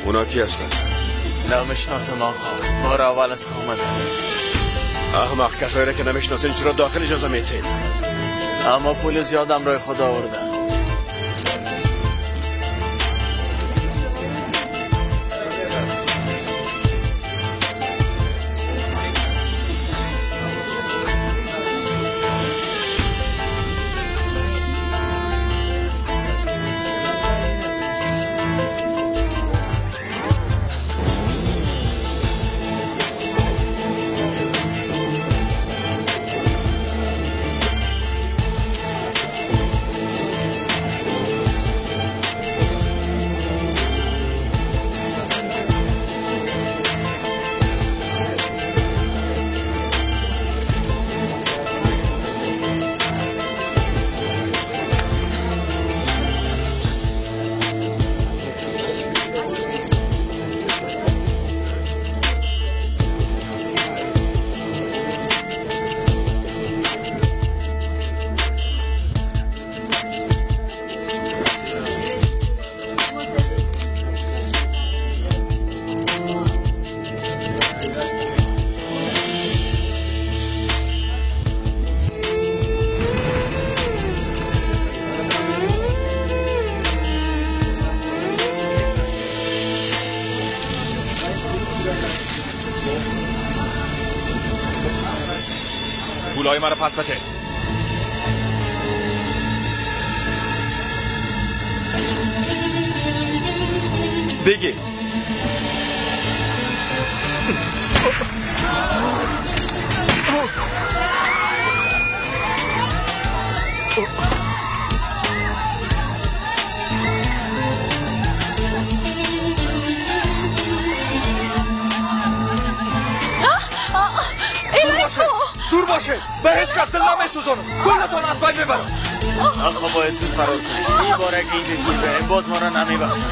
اونا کی هستن؟ نمیشناسم آقا، بار اول از آمدن. احمق، کسایی را که نمیشناسین چرا داخل اجازه میتین؟ اما پلیس یادم رای خدا آوردن. پولای مرا پس بده. بگی دور باشه، به هیچ کس دل نمیسوزونم، کلتون از بین میبرم. آقا باید زود فرار کنیم، این بار اگه اینجا گیر بریم باز ما را نمیبخشن.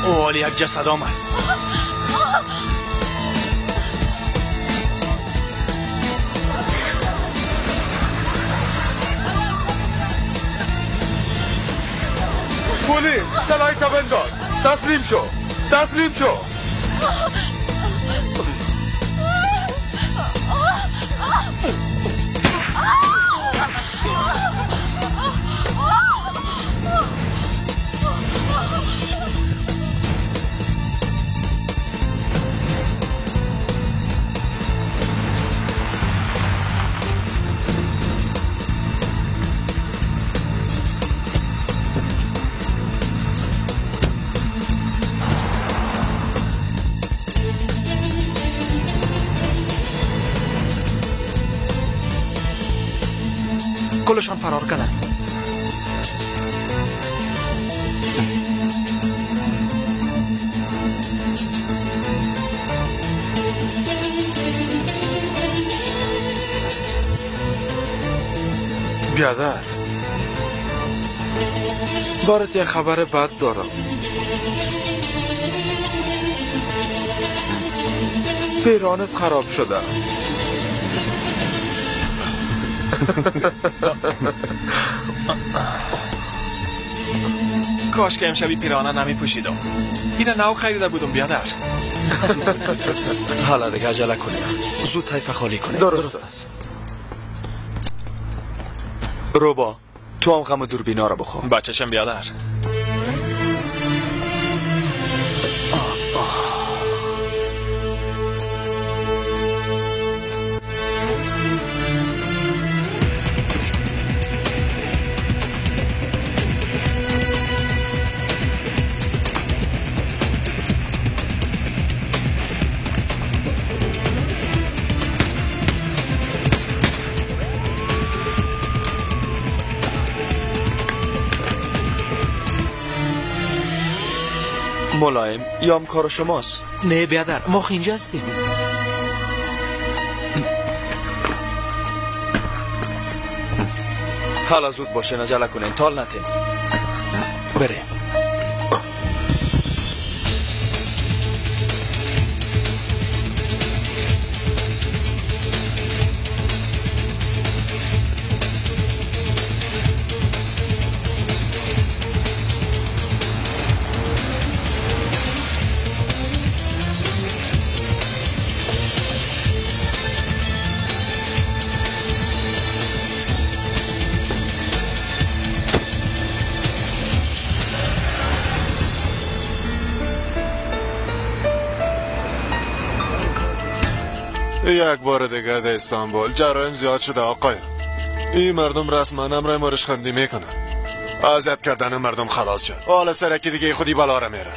او حالی یک جسد آمد. پولیس سلایت بنداز، تسلیم شو، تسلیم شو. کلشان فرار کردن. بیادر برات یه خبر بد دارم. پیرانت خراب شده. کاش که امشبی پیرانه نمی پوشیدم. اینه نو خریده بودم بیادر. حالا دیگه عجله کنیم، زود طیف خالی کنیم. درست است. روبا تو هم غم دوربینا رو بخور. بچه‌شم بیادر. ملایم یا هم کار شماست؟ نه بیادر ما اینجا هستیم. حالا زود باشین، عجله کنین، تال نتین. بریم. یک بار دیگه در استانبول جرایم زیاد شده آقای. این مردم رسما امر ما رشخندی میکنن. اذیت کردن مردم خلاص شد. حالا سرکی دیگه خودی بالا را میره.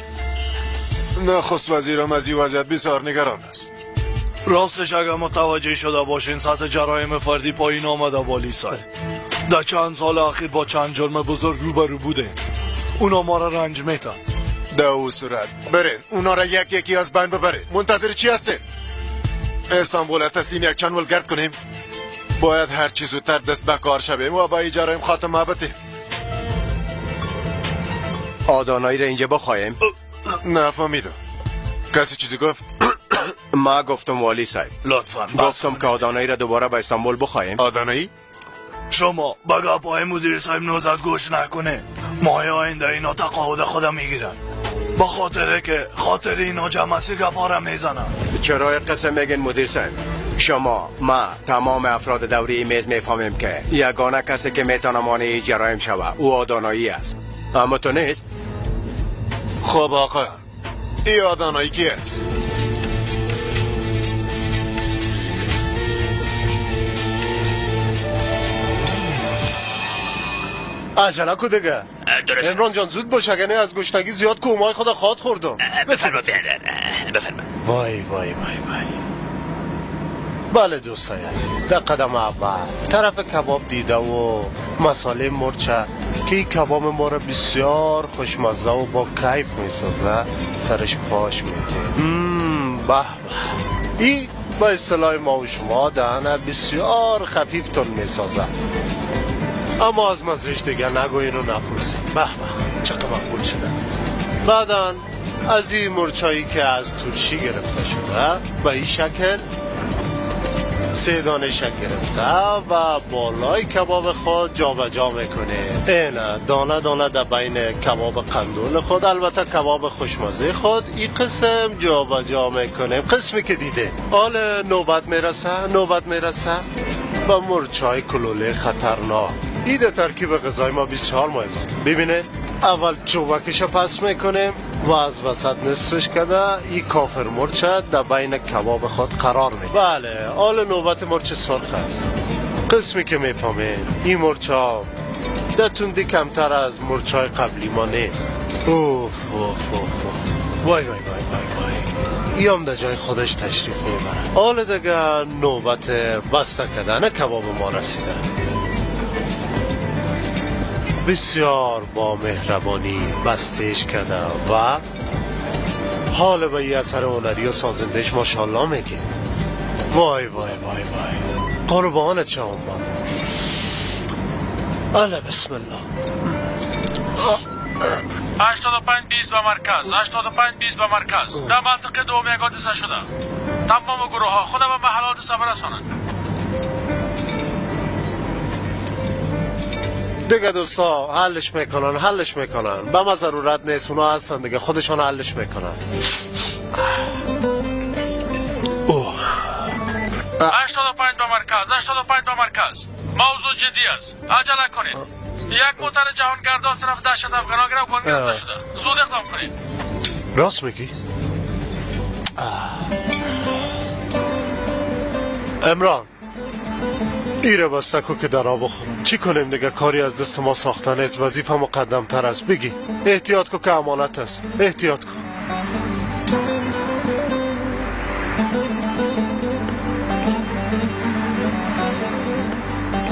نخست وزیرم از این وضعیت بسیار نگران است. راستش اگر متوجه شده باشین سطح جرایم فردی پایین آمده والی صاحب. در چند سال اخیر با چند جرم بزرگ روبرو بوده. اونا ما را رنج میتن. در او صورت برین اونا را یک یکی از بین ببرین. منتظر چی هستین؟ استانبول تسلیم یک چند گرد کنیم. باید هر چیز زودتر دست به کار شویم و با این جرایم خاتمه بدیم. آدانایی را اینجا بخوایم؟ نفهمیدم. کسی چیزی گفت؟ ما گفتم والی صاحب. لطفاً گفتم که آدانایی را دوباره به استانبول بخوایم. آدانایی؟ شما به گپای مدیر صاحب نوزد گوش نکنه. ماه آینده اینا تقاعد خودم میگیرن. با خاطره که خاطر اینا جمعسی گپا را میزنن. چرا قسم میگن مدیر صاحب؟ شما ما تمام افراد دوری میز میفهمیم که یگانه کسی که میتونه مانع جرایم شوه او آدانایی است. اما تو نیست؟ خب آقا این آدانایی کی است؟ عجله کو دیگه. عمران جان زود باش اگه نه از گشنگی زیاد کومای خدا خواد خوردم. بفرمایید. وای وای وای وای. بله دوستای عزیز، در قدم اول طرف کباب دیده و مساله مرچه که این کباب ما را بسیار خوشمزه و با کیف میسازه سرش پاش میده. به به، این با اصطلاح ما و شما دهنه بسیار خفیفتون میسازه. اما از مزرش دیگه نگوین و نپرسین. به به چقدر مقبول شده. بعدن از این مرچایی که از ترشی گرفته شده به این شکل 3 دانه شک گرفته و بالای کباب خود جا به جا میکنه. اینه دانه دانه در بین کباب قندول خود، البته کباب خوشمزه خود این قسم جا به جا میکنه. قسمی که دیده حال نوبت میرسه و مرچای کلوله خطرناک. این در ترکیب غذای ما بسیار مهم است. ببینه اول چوبکش پس میکنیم و از وسط نصفش کده این کافر مرچه در بین کباب خود قرار میده. بله حال نوبت مرچ سرخ است. قسمی که میفهمه این مرچه در تندی کمتر از مرچای قبلی ما نیست. اوف اوف اوف وای وای وای وای وای، این هم در جای خودش تشریف میبره. حال دیگه نوبت بسته کردن کباب ما رسیده. بسیار با مهربانی بستهش کرده و حال به یه اثر هنری و سازندش ماشاءالله میگه. وای وای وای وای، قربانت شما. اله بسم الله 85-20 به مرکز 85-20 به مرکز در منطقه دوم یک حادثه شده تمام گروه ها خود به محل حادثه برسانند دیگه دوستا حلش میکنن به ما ضرورت نیست اونا هستن دیگه خودشان حلش میکنن 85 به مرکز 85 به مرکز موضوع جدی است عجله کنید یک موتر جهانگرد از طرف دهشت افغانان گرفت گرفته شده زود اقدام کنید راست میگی؟ امران ایره بستکو که در آب بخورم چی کنیم دیگه کاری از دست ما ساختن است وظیفه مقدم تر است بگی احتیاط کو که امانت است احتیاط کو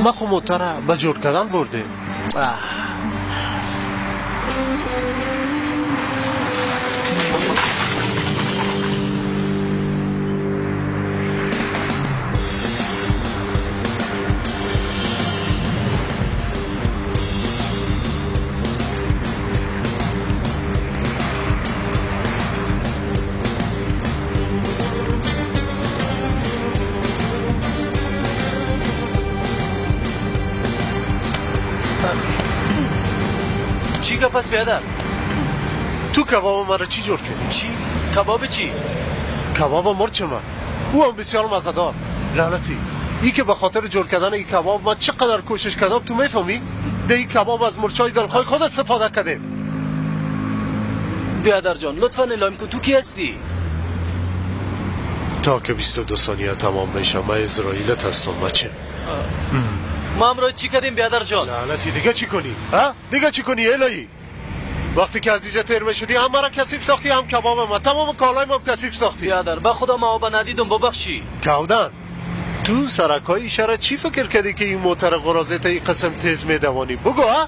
ما خو موتره به جور کردن بردیم پس بیادر تو کباب مرا چی جور کردی؟ چی؟ کباب چی؟ کباب مرچ من او هم بسیار مزدار لعنتی ای که به خاطر جور کردن این کباب ما چقدر کوشش کردم تو میفهمی؟ ده این کباب از مرچای دلخواه خود استفاده کردیم بیادر جان لطفا اعلام کن تو کی هستی؟ تا که 22 ثانیه تمام میشه من اسرائیلت هستم مچه ما امروز چی کردیم بیادر جان؟ لعنتی دیگه چی کنی؟ ها؟ دیگه چی کنی الهی؟ وقتی که از اینجا ترمه شدی هم مرا کثیف ساختی هم کباب ما تمام کالای ما کثیف ساختی بیادر به خدا ما آبا ندیدم ببخشی کودن تو سرکای اشاره چی فکر کردی که این موتر قرازت این قسم تیز میدوانی بگو ها؟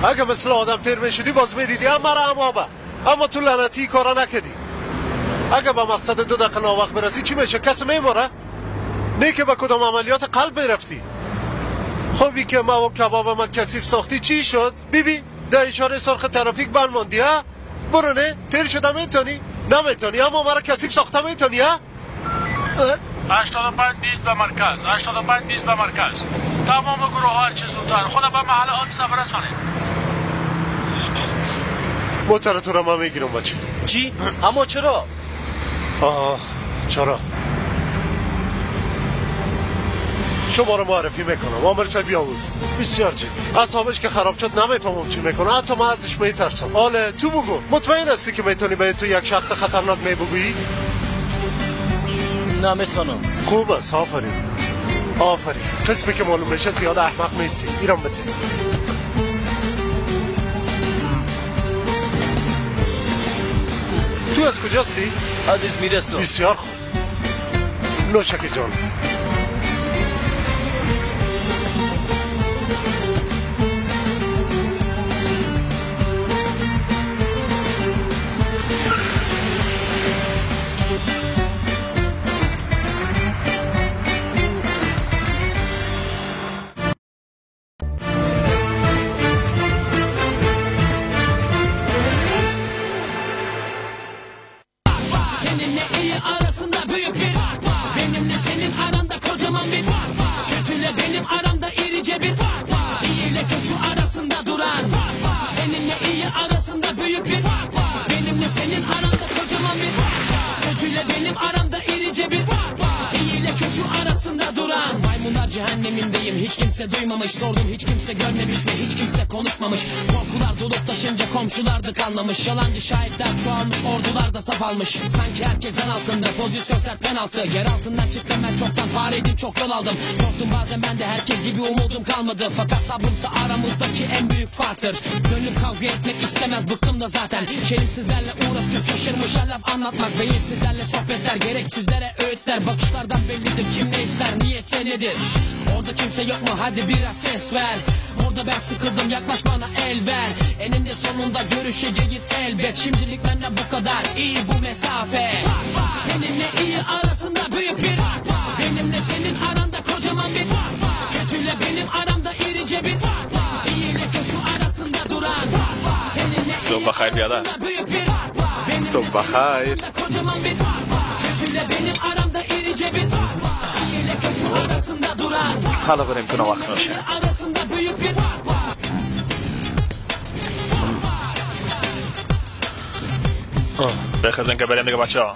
اگه مثل آدم ترمه شدی باز میدیدی هم مرا هم آبا اما تو لعنتی کارا نکردی اگه به مقصد 2 دقیقه ناوقت برسی چی میشه کسی میماره؟ نه که به کدام عملیات قلب میرفتی خوبی که ما و کباب من کثیف ساختی چی شد؟ بیبی ده اشاره سرخ ترافیک بند ماندی ها؟ برو نه؟ تیر شده میتونی؟ نمیتونی اما مرا کثیف ساخته میتونی ها؟ 85-20 به مرکز 85-20 به مرکز تمام گروه ها هرچه زودتر خود به محل حادثه برسانید موتر تو را من میگیرم بچه چی؟ اما چرا؟ چرا؟ شما رو معرفی میکنم عامر صاحب بیاموز بسیار جدی اصابش که خراب شد نمیفهمم چی میکنه حتی من ازش میترسم حالا تو بگو مطمئن هستی که میتونی به تو یک شخص خطرناک میبگویی؟ نمیتونم خوب است آفرین قسمی که معلوم میشه زیاد احمق نیستی ایران بده تو از کجاستی؟ عزیز میرستم بسیار خوب نوشک جان Hiç kimse duymamış sordum hiç kimse görmemiş ve hiç kimse konuşmamış korkular dolup taşınca komşulardık anlamış yalancı şahitler çoğalmış ordular da saf almış sanki herkesten altında pozisyon sert penaltı yer altından çıktım ben çoktan fareydim çok yol aldım korktum bazen ben de herkes gibi umudum kalmadı fakat sabrımsa aramızdaki en büyük farktır gönlüm kavga etmek istemez bıktım da zaten şerefsizlerle uğraşıyor şaşırmış her laf anlatmak beyinsizlerle sohbetler gereksizlere öğütler bakışlardan bellidir kim ne ister niyetse nedir orada kimse yok mu hadi biraz ses ver Orada ben sıkıldım yaklaş bana el ver Eninde sonunda görüşeceğiz elbet Şimdilik benden bu kadar iyi bu mesafe Seninle iyi arasında büyük bir fark var Benimle senin aranda kocaman bir fark var Kötüyle benim aramda irice bir fark صبح بخیر بیادر. صبح بخیر. حالا بریم که وقت نشه. بخزن که بریم دیگه بچه ها.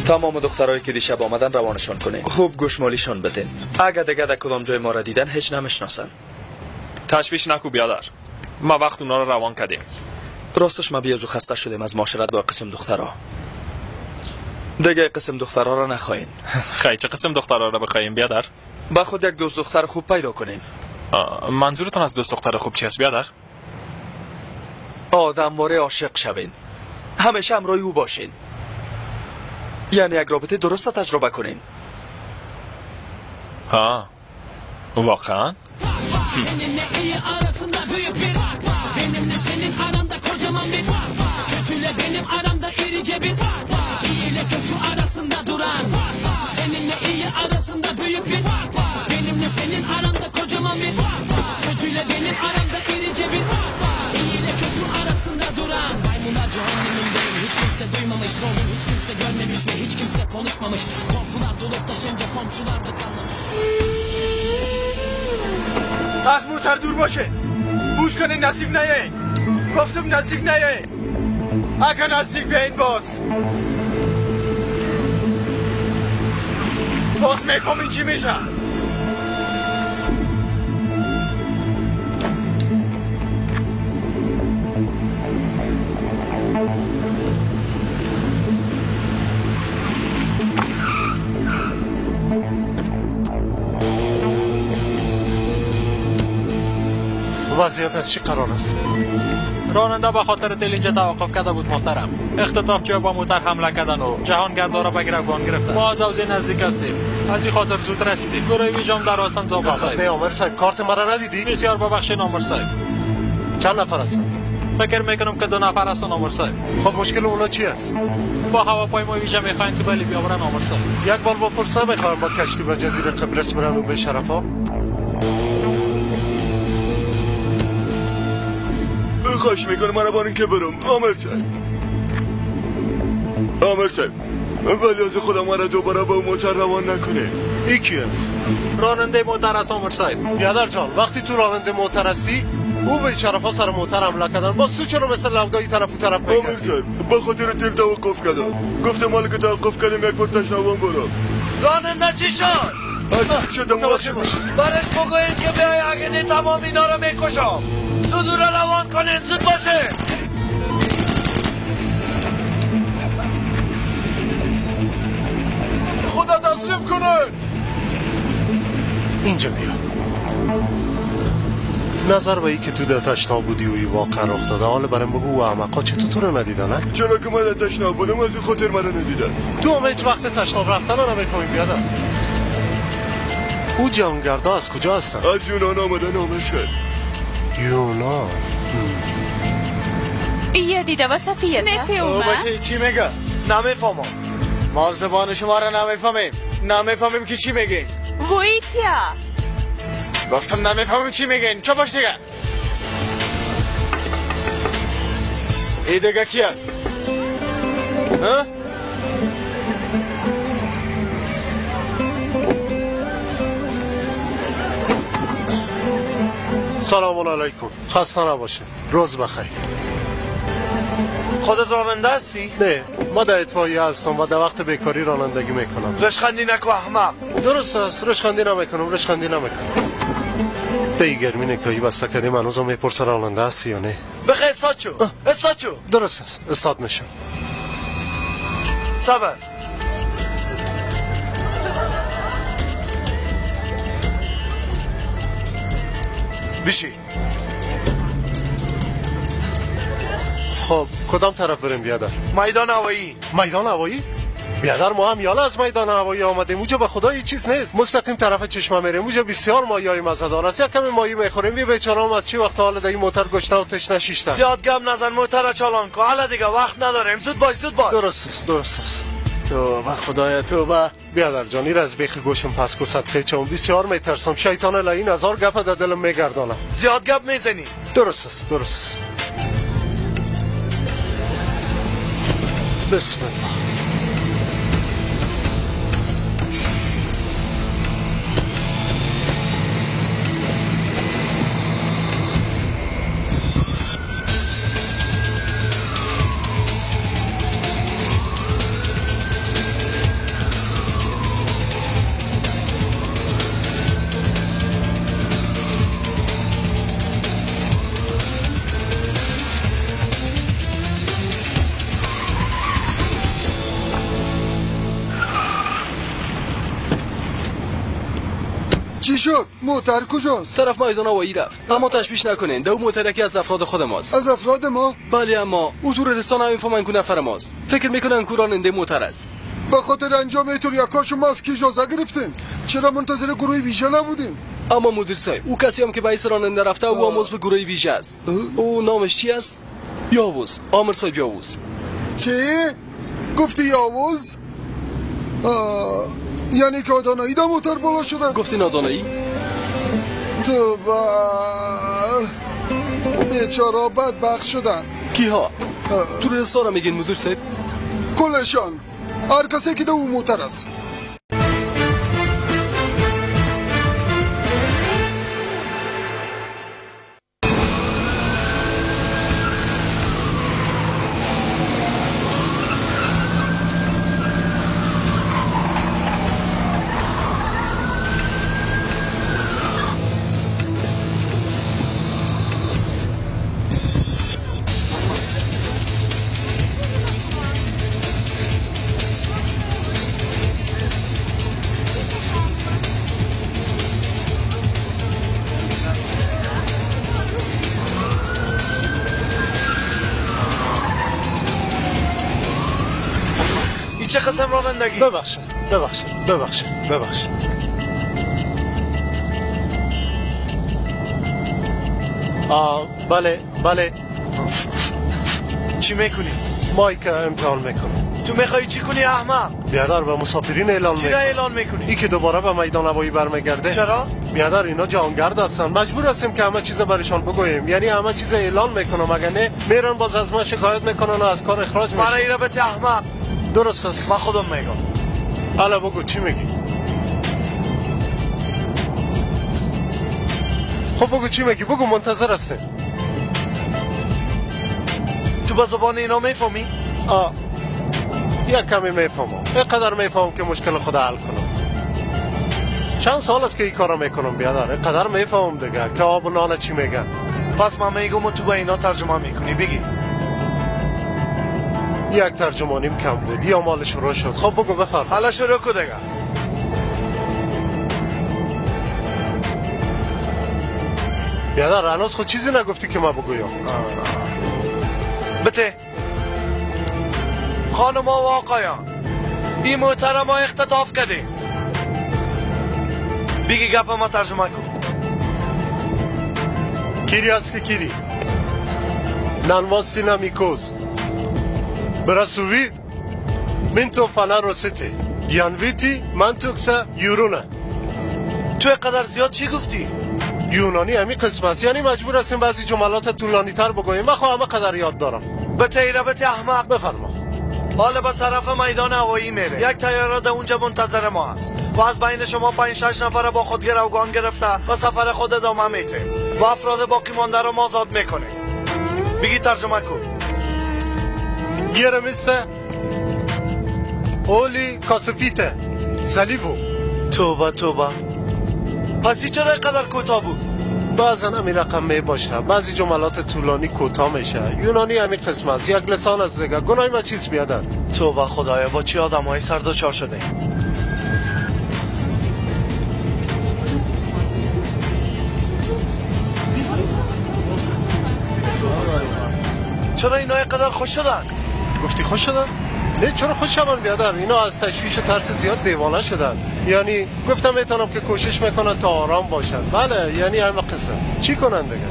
تمام دخترایی که دیشب آمدن روانشان کنین. خوب گوشمالیشان بدین. اگه دیگه در کدام جای ما را دیدن هیچ نمیشناسن. تشویش نکو بیادر. ما وقت اونا رو روان کردیم. راستش ما بیازو خسته شدیم از معاشرت با قسم دخترها. دیگه قسم دخترها را نخواهین. خیلی چه قسم دخترها را بخواهیم بیادر؟ با خود یک دوست دختر خوب پیدا کنیم. منظورتون از دوست دختر خوب چی است بیادر؟ آدم واره عاشق شوین. همیشه همراه او باشین. یعنی یک رابطه درست تجربه کنین. ها واقعا؟ Konuşmamış, korkular dolup taşınca komşular da kalmamış. از موتر دور باشه. بوش کنین نزدیک نیاین. گفتم نزدیک نیاین. اگه نزدیک بیاین باز میفهمین چی میشه. وضعیت از چی قرار است؟ راننده به خاطر تیل اینجا توقف کرده بود محترم. اختطافچی با موتر حمله کردن و جهانگردا را به گروگان گرفتن. ما از حوزه نزدیک هستیم. از این خاطر زود رسیدیم. گروه ویژم در آستان ضابط صاحب. نه عامر صاحب کارت مرا ندیدی؟ بسیار ببخشید عامر صاحب. چند نفر هستن؟ فکر میکنم که 2 نفر هستن عامر صاحب. خب مشکل اونا چی است؟ با هواپیمای ویژه میخواین که بلی بیاورن عامر صاحب. یک بار بپرسم میخوام با کشتی به جزیره قبرس برن و به شرفا؟ خواهش میکنم من بارین که برم. عامر صاحب ولی از خودم من دوباره با موتر روان نکنه. ای کی است؟ راننده موتر است عامر صاحب. بیادر جان وقتی تو راننده موتر هستی او به شرفا سر موتر حمله کردن. باز تو چرا مثل لودایی طرف و طرف میگردی؟ عامر صاحب به خاطر تیل توقف کردم. گفتم مال که توقف کردیم یک بار تشنوان برم. راننده چی شد؟ از شدم واقع برش بگوید که بیای اگه نه تمام اینا رو میکشم. زود رو روان کنین زود باشه. خدا تسلیم کنه. اینجا بیا. نظر به ای که تو در تشنا بودی و ای واقعا رخ داده حالا برام بگو و احمقا چطور تو رو ندیدن؟ چرا که من در تشنا بودم از این خاطر من ندیدن. تو هم هیچ وقت تشنا رفتن رو نمیکنی بیادر. او جهانگردا از کجا هستن؟ از یونان آمدن عامر صاحب. یونان یه دیده و صفیه نفی اومد باشه چی میگه؟ نمیفهمم. ما زبان شما را نمیفهمیم که چی میگین. ویتیا گفتم نمیفهمیم چی میگین. چه باش دیگه ای دیگه کی است؟ ها؟ سلام علیکم. خسته نباشه. روز بخیر. خودت راننده هستی؟ نه ما در اطفائیه هستم و در وقت بیکاری رانندگی میکنم. رشخندی نکو احمق. درست است رشخندی نمیکنم. دی گرمی نکتایی بسته کردیم هنوزم میپرسه راننده هستی یا نه. بخیر استاد شو. درست است استاد میشم. صبر. بشی. خب کدام طرف بریم بیادر؟ میدان هوایی؟ بیادر ما هم یالا از میدان هوایی آمدیم. اونجا به خدا هیچ چیز نیست. مستقیم طرف چشمه میریم. اونجا بسیار مایه‌های مزه‌دار است. یک کمی ماهی میخوریم. یه بیچاره هم از چی وقت حالا در این موتر گشته و تشنه شیشته. زیاد گم نزن موتر چالان کن. حالا دیگه وقت نداریم. زود باش. درست است. توبه خدایا توبه. بیادر جان این از بیخ گوشم پس کو صدقه چون بسیار میترسم شیطان لعین هزار گپ در دلم میگردانه. زیاد گپ میزنی. درست است درست است. بسم الله. چی شد؟ موتر کجاست؟ طرف میدان هوایی رفت. اما تشویش نکنین دو موتر یکی از افراد خود ماست. از افراد ما؟ بله اما اتور رسانه هم میفهمن که نفر ماست. فکر میکنن که راننده موتر است. به خاطر انجام ایتور یکاشو ما از کی اجازه گرفتین؟ چرا منتظر گروه ویژه نبودین؟ اما مدیر صاحب او کسی هم که به راننده رفته او هم عضو گروه ویژه است. او نامش چی است؟ یاوز. عامر صاحب یاوز. چی؟ گفتی یاوز؟ یعنی که آدانایی در موتر بالا شده؟ گفتی نادانایی؟ تو بیچارا بدبخت شدن. کی ها؟ تو رسانه میگین مدیر صاحب؟ کلشان هر کسی که در اون موتر است. چه قسم رانندگی؟ ببخشید بله چی میکنی؟ مایک امتحان میکنم. تو میخوای چی کنی احمق؟ بیادر به مسافرین اعلان میکنم. چی را اعلان میکنی؟ ای که دوباره به میدان هوایی برمیگرده. چرا؟ بیادر اینا جهانگرد هستن مجبور هستیم که همه چیز برشان بگوییم. یعنی همه چیز اعلان میکنم اگر نه میرن باز از ما شکایت میکنن و از کار اخراج میشن. برای رابط احمق. درست است. من خودم میگم. حالا بگو چی میگی؟ خب بگو چی میگی؟ بگو منتظر هستیم. تو با زبان اینا میفهمی؟ یک کمی میفهمم. اینقدر میفهمم که مشکل خود حل کنم. چند سال است که این کارو میکنم بیادر. اینقدر میفهمم دیگه که آب و نان چی میگن. پس من میگم تو با اینا ترجمه میکنی بگی. یک ترجمانیم کم بود یا مال شروع شد. خب بگو بفرم. حالا شروع کن دیگه. بیادر هنوز خود چیزی نگفتی که ما بگویم. بته خانم و آقایان این موتر ما اختطاف کرده. بگی گپ ما ترجمه کن. کیری است که کیری ننواستی نمیکوز برسوی من تو فنر رسیتی یانویتی من توکسه یورونه. تو اقدر زیاد چی گفتی؟ یونانی همی قسم است. یعنی مجبور هستیم بعضی جملات طولانی تر بگوییم. من خواهم قدر یاد دارم. به تیربت احمق بفرما. حالا به طرف میدان هوایی میره. یک طیاره در اونجا منتظر ما است و از بین شما 5-6 نفر با خود گروگان گرفته و سفر خود ادامه میده و افراد باقی مانده رو آزاد میکنه. بگی ترجمه کن. گیرمیسته اولی کاسفیته سلیوو. توبه پس چرا اینقدر کوتاه بود؟ بعضا همین رقم می باشه. بعضی جملات طولانی کوتاه میشه. یونانی همین قسم است. یک لسان از دیگه. گناه ما چیز بیادر. توبه خدایا با چی آدمای سر دچار شده؟ چرا اینا اینقدر خوش شدن؟ گفتی خوش شدن؟ نه چرا خوش شدن بیادر؟ اینا از تشویش و ترس زیاد دیوانه شدن. یعنی گفتم میتونم که کوشش میکنن تا آرام باشن. بله یعنی همه قسم. چی کنن دیگه؟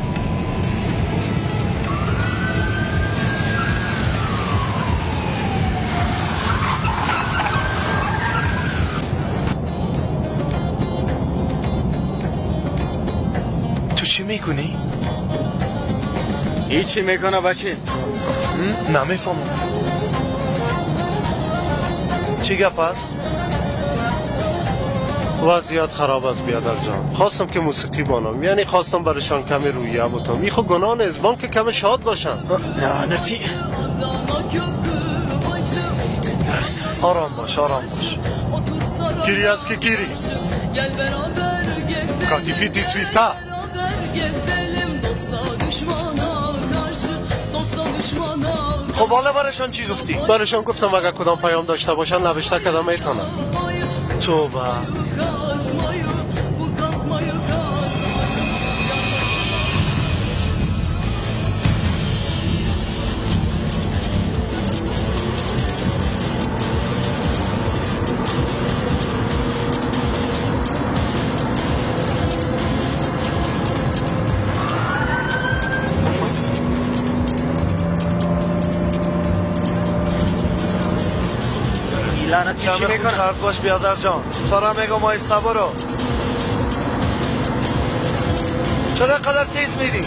چی میکنی؟ هیچی میکنه بچه. نمیفهمم. چی گپ است؟ وضعیت خراب است بیادر جان. خواستم که موسیقی بانم، یعنی خواستم برشان کمی رویه بودم. این خود گناه نیست، بان که کمی شاد باشن. لعنتی. آرام باش، آرام باش. گیری است که گیری. کاتیفی تیسویتا. خب حالا برشان چی گفتی؟ برشان گفتم اگر کدام پیام داشته باشن نوشته کدام میتونن. توبه. لعنتی چی میکنه؟ سرد باش بیادر جان. تارا میگم آیسته برو. چرا قدر تیز میری؟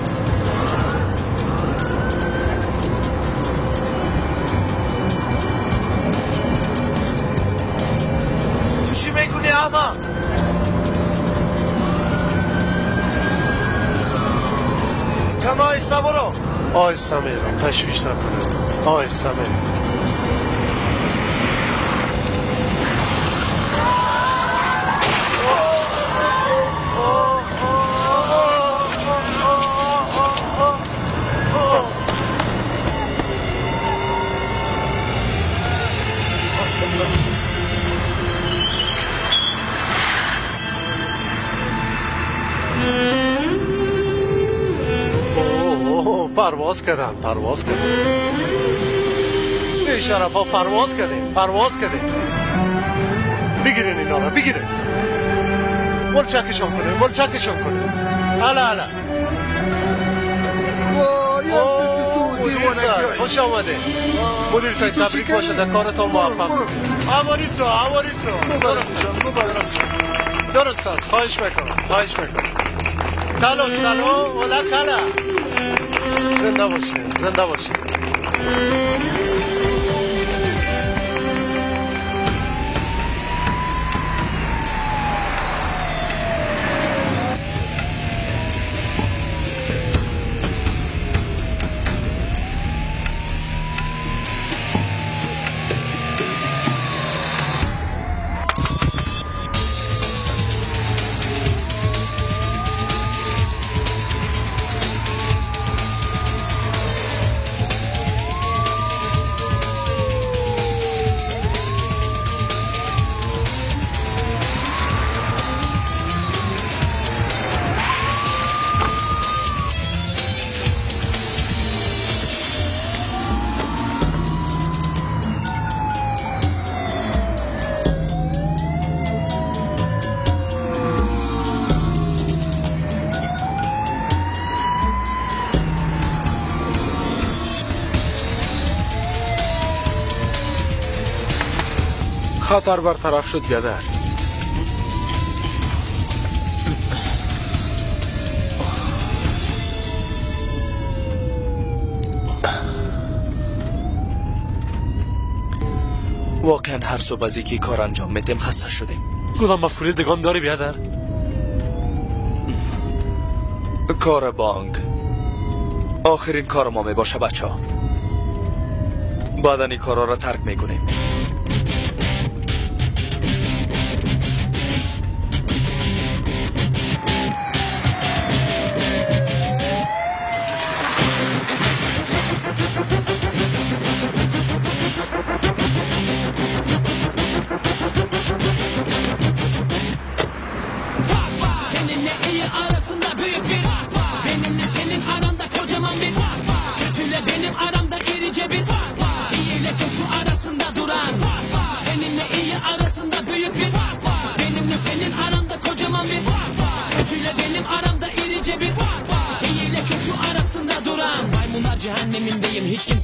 تو چی میکنی اما؟ کم آیسته برو. آیسته میرم، تشویش نکنه. آیسته میرم. پرواز کردن ای شرف ها پرواز کردن بگیرین اینا را بگیرین ولچکشون کنین هلا مدیر صاحب خوش آمده مدیر صاحب تبریک باشه در کارتان موفق عواریتو درست است خواهش میکنم تلو ولا کلا زنده باشین خطر برطرف شد بیادر واقعا هر صبح از یکی کار انجام میدیم خسته شدیم کدام مفکوری دگان داری بیادر؟ کار بانک آخرین کار ما می باشه بچه ها بعدن این کارا را ترک میکنیم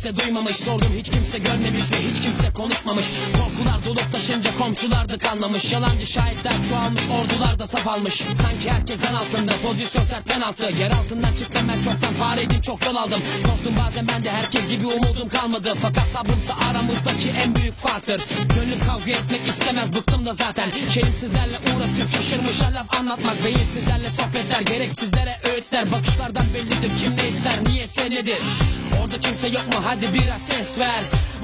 kimse duymamış. Sordum hiç kimse görmemiş ve hiç kimse konuşmamış. Korkular dolup taşınca komşular da anlamış. Yalancı şahitler çoğalmış, ordular da saf almış. Sanki herkesten altında, pozisyon sert penaltı. Yer altından çıktım ben çoktan, fareydim çok yol aldım. Korktum bazen ben de, herkes gibi umudum kalmadı. Fakat sabrımsa aramızdaki en büyük farktır. Gönlüm kavga etmek istemez, bıktım da zaten. Şerefsizlerle uğraşıp şaşırmışlar laf anlatmak. Beyinsizlerle sohbetler, gereksizlere öğütler. Bakışlardan bellidir kim ne ister, niyetse nedir. Orada kimse yok mu, hadi biraz ses ver.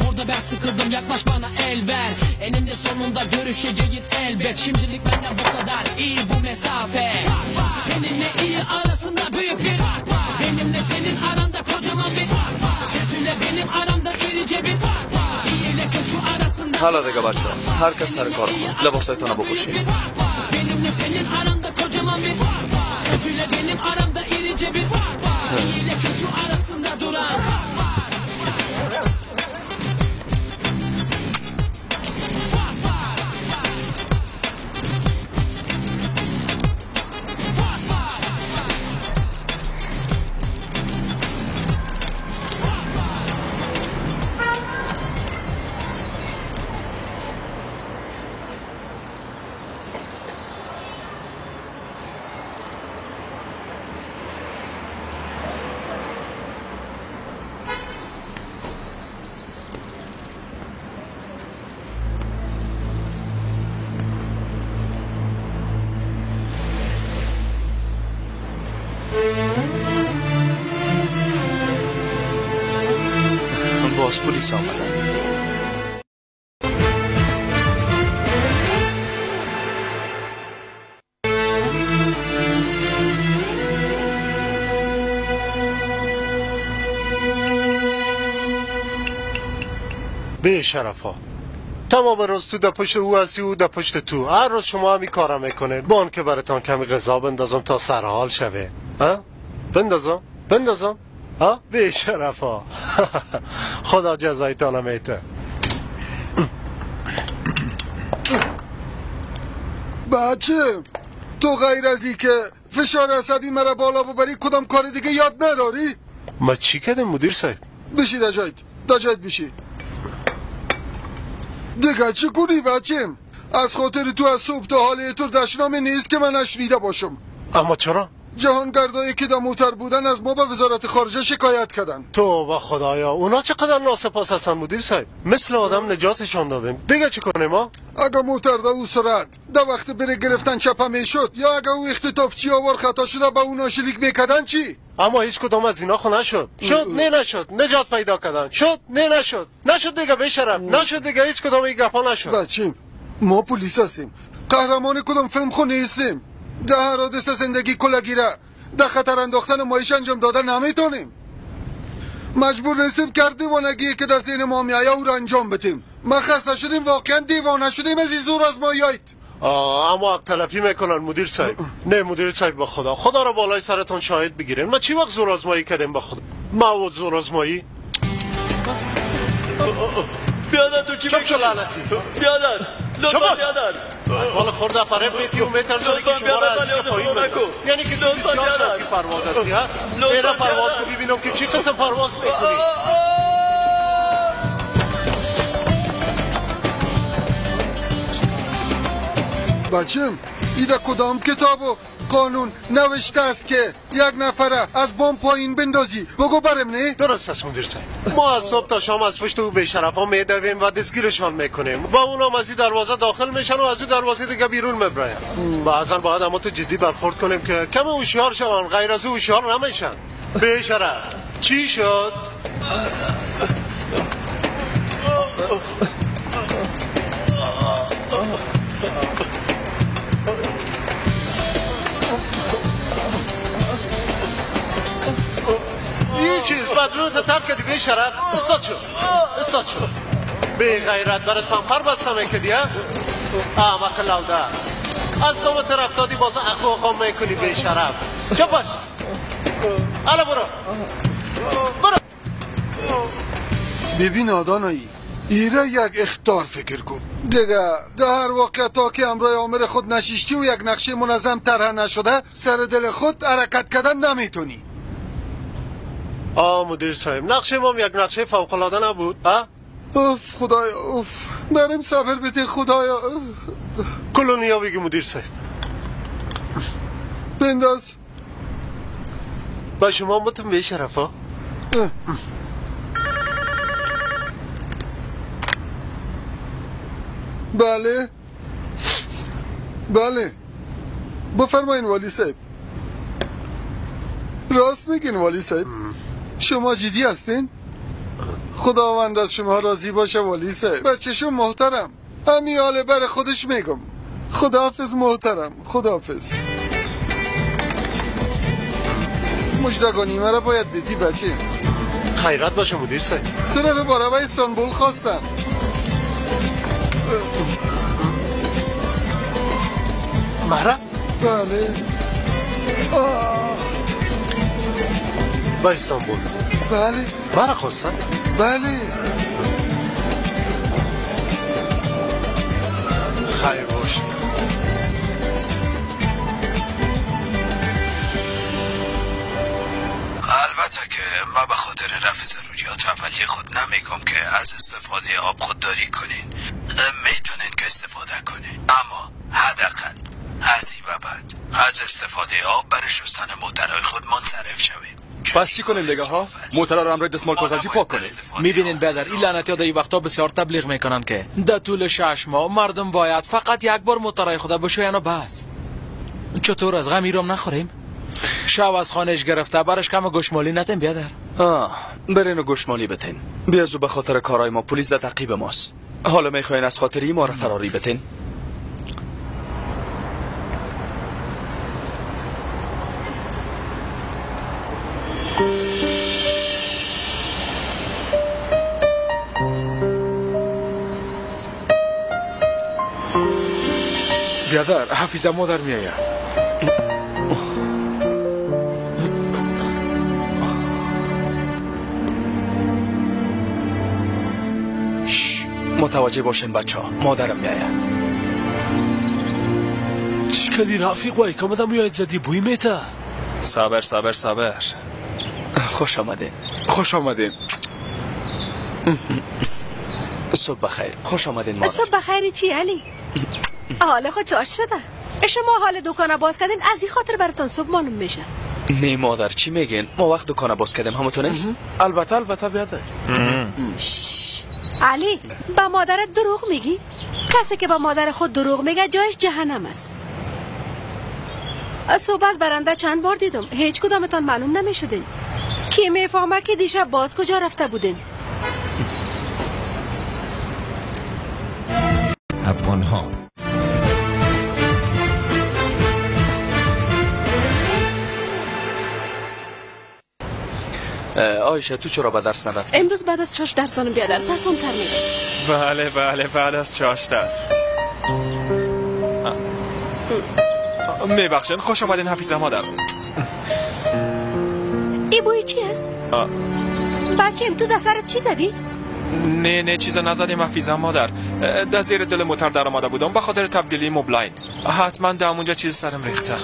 Orada ben sıkıldım, yaklaş bana el ver. Eninde sonunda görüşeceğiz elbet. Şimdilik benden bu kadar, iyi bu mesafe. Seninle iyi arasında büyük bir fark var. Benimle senin aranda kocaman bir fark var. Kötüyle benim aramda irice bir fark var. İyi ile kötü arasında. حالا دیگه بچه هر کس سر کار کن لباسایتون رو بپوشید Benimle senin aranda kocaman bir fark var. Kötüyle benim aramda irice bir fark var. İyi ile kötü arasında duran fark var. باز پلیس آمدن به شرفا تمام روز تو در پشت او هستی و در پشت تو هر روز شما همی کارم میکنه بان که براتان کمی غذا بندازم تا سرحال شوه ها بندازم ها به شرفا خدا جزایتان میته بچه تو غیر از این که فشار عصبی مرا بالا ببری کدام کار دیگه یاد نداری؟ ما چی کردیم مدیر صاحب؟ بشی در جایت بشی دیگه چی کنی بچه؟ از خاطر تو از صبح تا حال تو دشنامه نیست که من نشنیده باشم. اما چرا؟ جهانگردایی که در موتر بودن از ما به وزارت خارجه شکایت کردن. تو با خدایا اونا چقدر ناسپاس هستن مدیر صاحب مثل آدم نجاتشان دادیم دیگه چی کنیم ما؟ اگه موتر در او سرعت در وقت بره گرفتن چپه میشد یا اگه او اختطافچی آوار خطا شده با اونا شلیک میکردن چی؟ اما هیچ کدام از اینا خو نشد نشد نجات پیدا کردن نشد دیگه بشرف نشد دیگه هیچ کدام این گپا نشد بچیم ما پلیس هستیم قهرمان کدام فیلم خو نیستیم در حوادث زندگی کلاگیره در خطر انداختن مایش انجام دادن نمیتونیم مجبور نیستیم که دیوانگی که در ذهن ما میایه او را انجام بدیم ما خسته شدیم واقعا دیوانه شدیم از این زور از ما یایید اما حق تلفی میکنن مدیر صاحب نه مدیر صاحب به خدا را بالای سرتون شاهد بگیرین ما چی وقت زور آزمایی کردیم به خدا ما زور آزمایی بیادر تو چی میکنی؟ بیادر لطفا بیادر والا خورده فریب میتی و میترزاری که شما را از اینجا پایین بگم یعنی که تو بسیار شرکی پرواز هستی ها اینا پرواز رو ببینم که چی قسم پرواز میکنی بچم ایده کدام کتابو قانون نوشته است که یک نفره از بام پایین بندازی بگو برم نه؟ درست است مدیر صاحب ما از صبح تا شام از پشت او بیشرف ها میدویم و دستگیرشان میکنیم و اونم از این دروازه داخل میشن و از این دروازه دیگه بیرون میبراین بعضا باید اما تو جدی برخورد کنیم که کم هوشیار شون غیر از او هوشیار نمیشن بیشرف چی شد؟ چیز بدرونت ترک کردی به شرف استاد شد به غیرت برات پنپر بستم کردی ها احمق لوده از نام طرف دادی باز اخو خام میکنی به شرف چه باش حالا برو ببین آدانایی ایره یک اختار فکر کن دیگه در هر واقع تا که امرای آمر خود نشیشتی و یک نقشه منظم طرح نشده سر دل خود حرکت کردن نمیتونی مدیر صاحب نقشه ما یک نقشه فوق‌العاده نبود؟ اوف خدایا اوف بریم صبر بده خدایا. کلونیا بگی مدیر صاحب. بنداز. با شما متون به شرفا. بله بله بفرمایین والی صاحب. راست میگین والی صاحب؟ شما جدی هستین؟ خداوند از شما راضی باشه والی صاحب. بچه‌شون محترم همین حاله بر خودش میگم. خداحافظ محترم. خداحافظ. مجدگانی مرا باید بدی بچه. خیرات باشه مدیر صاحب. چرا دوباره به استانبول خواستن؟ مهرا؟ بله. با استانبول؟ بله. مرا خواستن؟ بله. خیر باشه. البته که ما به خاطر رفع ضروریات اولیه خود نمیگم که از استفاده آب خودداری کنین. میتونین که استفاده کنین، اما حداقل از این به بعد از استفاده آب برای شستن موترهای خود منصرف شوید. پس چی کنیم دیگه ها؟ موتر رو امروی دستمال کاغذی پاک کنیم. میبینین بیادر این لعنتی ها در این وقتا بسیار تبلیغ میکنن که در طول 6 ماه مردم باید فقط یک بار موترهای خود بشوین و بس. چطور از غم ایرام نخوریم؟ شب از خانهش گرفته برش کم گوشمالی نتیم بیادر. برین و گوشمالی بتین. بیازو به خاطر کارهای ما پلیس در تعقیب ماست. حالا میخواین از خاطری ما رو فراری بتین؟ بیادر حفیظ مادر میآید. متوجه باشین بچه ها، مادرم میآید. چی کدی رفیق وای که مدام میآید زدی بوی میته. صبر صبر صبر. خوش آمدین. خوش آمدین. صبح بخیر. خوش آمدین مادر. صبح بخیری چی علی؟ حال خود چاش شده. شما حال دکان باز کردین از این خاطر براتون صبح معلوم میشه. نه مادر چی میگین؟ ما وقت دکان باز کردیم همونطور نیست؟ البته بیادر. علی با مادرت دروغ میگی؟ کسی که با مادر خود دروغ میگه جایش جهنم است. صبح از برنده چند بار دیدم هیچ کدامتان معلوم نمیشدین. کی میفهمه که دیشب باز کجا رفته بودین؟ افغان ها آیشه تو چرا به درس نرفتی؟ امروز بعد از چاش درسانم بیادر پس اون تر میرم. بله بعد از چاش است. میبخشن خوش آمدین حفیظه مادر. ای بوی چی است؟ بچه‌م تو دسترت چی زدی؟ نه چیزا نزدیم حفیظه مادر. در زیر دل موتر در آمده بودم به خاطر تبدیلی موبلاین. حتما در اونجا چیز سرم ریخته.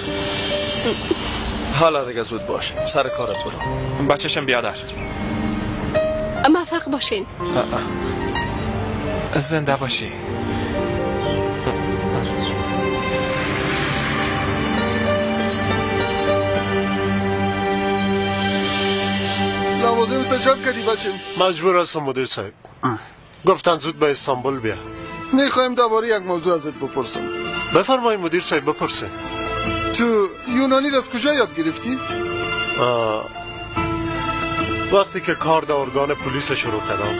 حالا دیگه زود باش، سر کارت برو. بچه‌شم بیادر. موفق باشین. زنده باشی. لوازم تجرب کردی بچه؟ مجبور هستم مدیر صاحب. گفتن زود به استانبول بیا. میخوایم درباره یک موضوع ازت بپرسم. بفرمایید مدیر صاحب بپرسه. تو یونانی را از کجا یاد گرفتی؟ وقتی که کار در ارگان پلیس شروع کردم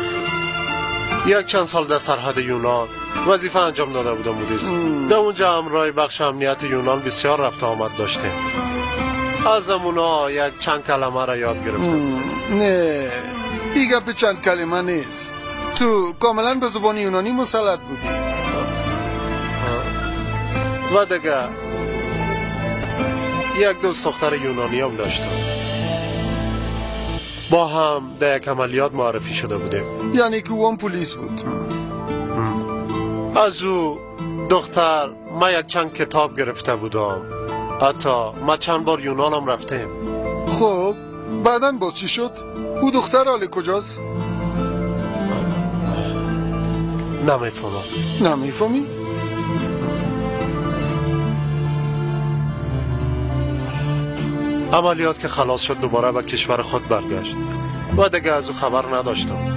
یک چند سال در سرحد یونان وظیفه انجام داده بودم مدیر صاحب. در اونجا همراه بخش امنیت یونان بسیار رفت آمد داشتیم. از اونا یک چند کلمه را یاد گرفتم. نه دیگه به چند کلمه نیست. تو کاملا به زبان یونانی مسلط بودی. و دیگه یک دوست دختر یونانی هم داشتم. با هم در یک عملیات معرفی شده بودیم. یعنی که اون پلیس بود. از او دختر ما یک چند کتاب گرفته بودم. حتی ما چند بار یونان هم رفتیم. خب بعدن باز چی شد؟ او دختر حال کجاست؟ نمیفهمم. نمیفهمی؟ عملیات که خلاص شد دوباره به کشور خود برگشت و دیگه از او خبر نداشتم.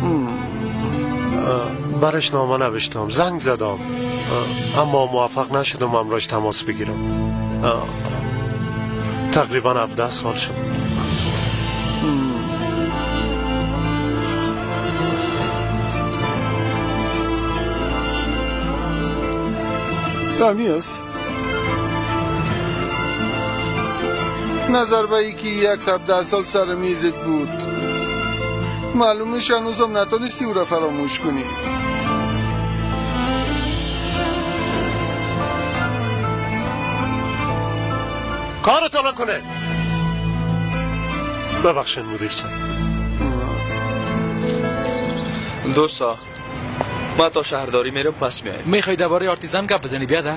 برش نامه نوشتم، زنگ زدم، اما موفق نشدم امراش تماس بگیرم. تقریبا 17 سال شد. دمی است نظر به ای که 17 سال سر میزت بود معلومش هنوزم نتونستی او را فراموش کنی. کارتو نکنه. ببخشید مدیر صاحب. دوستا ما تا شهرداری میرم پس میایم. میخوای درباره آرتیزان گپ بزنی بیادر؟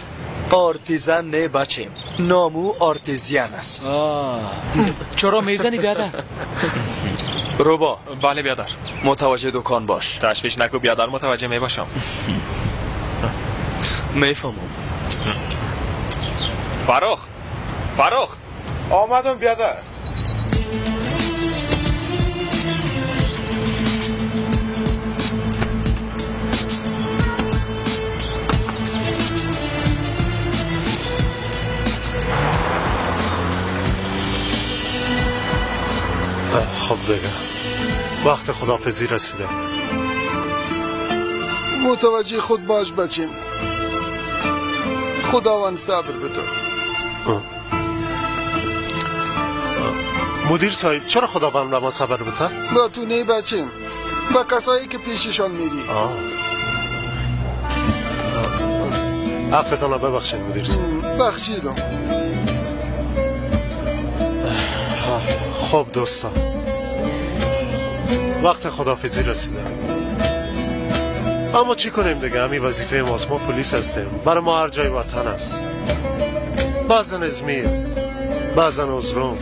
آرتیزان نه بچیم، نامو آرتیزیان است. چرا میزنی بیادر؟ روبا. بله بیادر. متوجه دکان باش. تشویش نکو بیادر، متوجه میباشم. میفهمم. فراخ آمدم بیادر. خب دیگه وقت خداحافظی رسیده. متوجه خود باش بچیم. خداوند صبر بده. مدیر صاحب چرا خداوند به ما صبر بده؟ با تو نه بچیم، با کسایی که پیششان میری. عفتان ببخشید مدیر صاحب. بخشیدم. خب دوستان وقت خداحافظی رسیده، اما چی کنیم دیگه؟ همین وظیفه ماست. ما پلیس هستیم، برای ما هر جای وطن است. بعضن ازمیر، بعضن ازروم،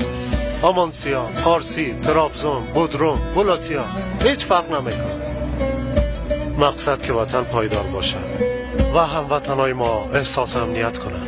آمانسیا، پارسی، ترابزون، بودروم، بولاتیا، هیچ فرق نمیکنه. مقصد که وطن پایدار باشه و هموطنای ما احساس امنیت کنن.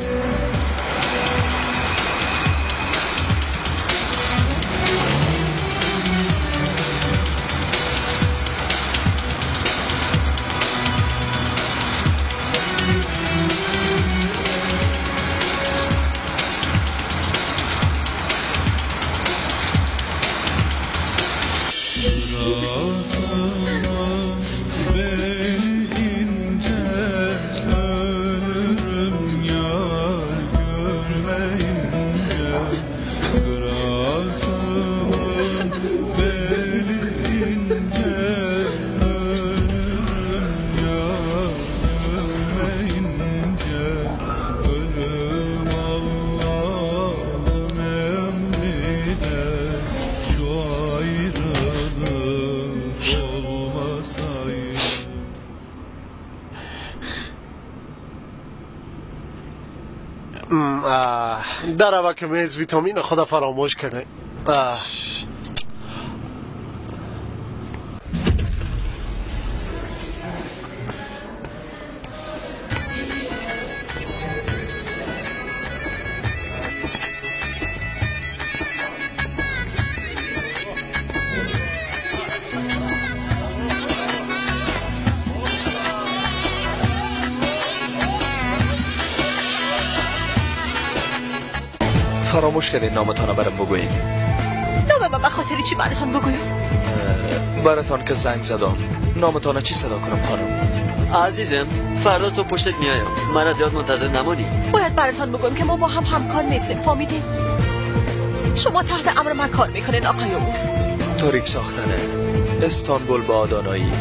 در که میز ویتامین خدا فراموش کنه. فراموش کردید نامتان برام بگویید. نام من به خاطر چی براتان بگویم؟ براتان که زنگ زدم. نامتان چی صدا کنم خانم؟ عزیزم فردا تو پشتت میایم، من از یاد منتظر نمانی. باید براتان بگویم که ما با هم همکار نیستیم، فهمیدین؟ شما تحت امر من کار میکنین آقای یوبوس. تاریک ساختنه، استانبول با آدانایی،